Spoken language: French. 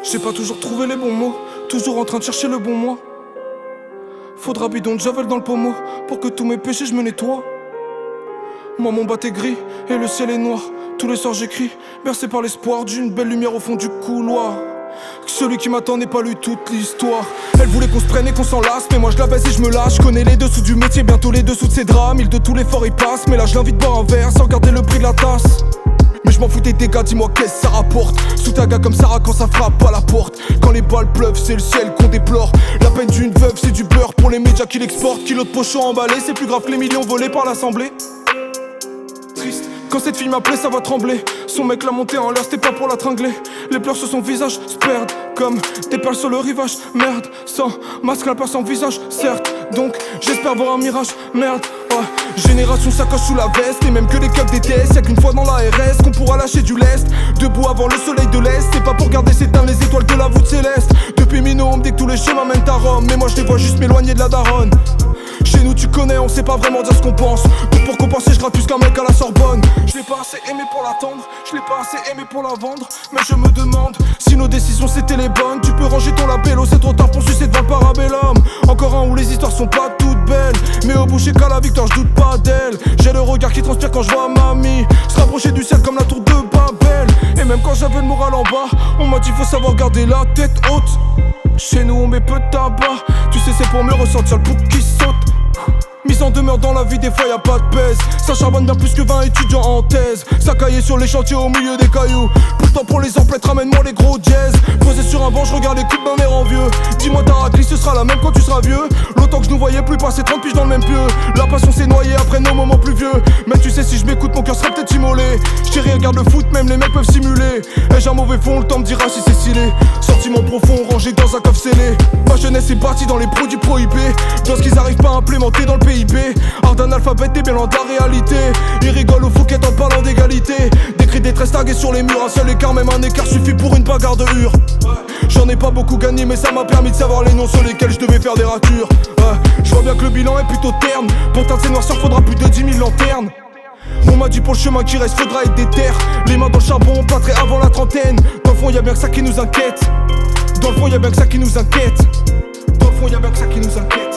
J'ai pas toujours trouvé les bons mots, toujours en train de chercher le bon moi. Faudra bidon de javel dans le pommeau pour que tous mes péchés je me nettoie. Moi mon bat est gris et le ciel est noir. Tous les soirs j'écris, bercé par l'espoir d'une belle lumière au fond du couloir. Que celui qui m'attend n'ait pas lu toute l'histoire. Elle voulait qu'on se prenne et qu'on s'en lasse, mais moi je la baisse et je me lâche. Je connais les dessous du métier, bientôt les dessous de ses drames. Île de tous les forts il passe, mais là je l'invite boire un verre sans regarder le prix de la tasse. Mais je m'en fous des dégâts, dis-moi qu'est-ce que ça rapporte. Sous ta gars comme Sarah quand ça frappe à la porte. Quand les balles pleuvent, c'est le ciel qu'on déplore. La peine d'une veuve, c'est du beurre pour les médias qui l'exportent. Kilo de pochon emballé, c'est plus grave que les millions volés par l'assemblée. Triste. Quand cette fille m'appelait, ça va trembler. Son mec l'a monté en l'air, c'était pas pour la tringler. Les pleurs sur son visage se perdent comme des perles sur le rivage. Merde, sans masque, la peur sans visage, certes. Donc j'espère voir un mirage, merde. Génération sacoche sous la veste. Et même que les keufs détestent. Y'a qu'une fois dans la RS qu'on pourra lâcher du lest. Debout avant le soleil de l'Est. C'est pas pour garder s'éteindre les étoiles de la voûte céleste. Depuis Mino on me dit que tous les chemins mènent à Rome. Mais moi je les vois juste m'éloigner de la daronne. Chez nous tu connais, on sait pas vraiment dire ce qu'on pense. Donc pour compenser je gratte plus qu'un mec à la Sorbonne. Je l'ai pas assez aimé pour l'attendre, je l'ai pas assez aimé pour la vendre. Mais je me demande si nos décisions c'était les bonnes. Tu peux ranger ton labello, c'est trop tard pour sucer devant le parabellum. Encore un où les histoires sont pas toutes belles. Mais au boucher qu'à la victoire je doute pas d'elle. J'ai le regard qui transpire quand je vois mamie se rapprocher du ciel comme la tour de Babel. Et même quand j'avais le moral en bas, on m'a dit faut savoir garder la tête haute. Chez nous on met peu de tabac, tu sais c'est pour mieux ressentir le bouc qui saute. Mise en demeure dans la vie, des fois y'a pas de pèse. Ça charbonne bien plus que 20 étudiants en thèse. Ça caillé sur les chantiers au milieu des cailloux. Pourtant pour les emplettes, ramène-moi les gros jazz. Posé sur un banc, je regarde les coups d'un air envieux. Dis-moi ta raclisse, ce sera la même quand tu seras vieux. L'autant que je nous voyais plus passer 30 piges dans le même pieu. La passion s'est noyée après nos moments plus vieux. Mais tu sais si je m'écoute, mon cœur serait peut-être immolé. J't'irai, regarde le foot, même les mecs peuvent simuler. Ai-je un mauvais fond, le temps me dira si c'est stylé. Sentiment profond, rangé dans un coffre scellé. Ma jeunesse est partie dans les produits prohibés. Dans ce qu'ils arrivent pas à implémenter dans le PIB. Art d'analphabète et mélange de la réalité. Ils rigolent au Fouquet en parlant d'égalité. Des cris de détresse tagués sur les murs. Un seul écart, même un écart suffit pour une bagarre de hure. J'en ai pas beaucoup gagné mais ça m'a permis de savoir les noms sur lesquels je devais faire des ratures. Je vois bien que le bilan est plutôt terne. Pour teindre ces noirceurs faudra plus de 10 000 lanternes. On m'a dit pour le chemin qui reste faudra être déter. Les mains dans le charbon, plâtré avant la trentaine. Dans le fond y'a bien que ça qui nous inquiète. Dans le fond y'a bien que ça qui nous inquiète. Dans le fond y'a bien que ça qui nous inquiète.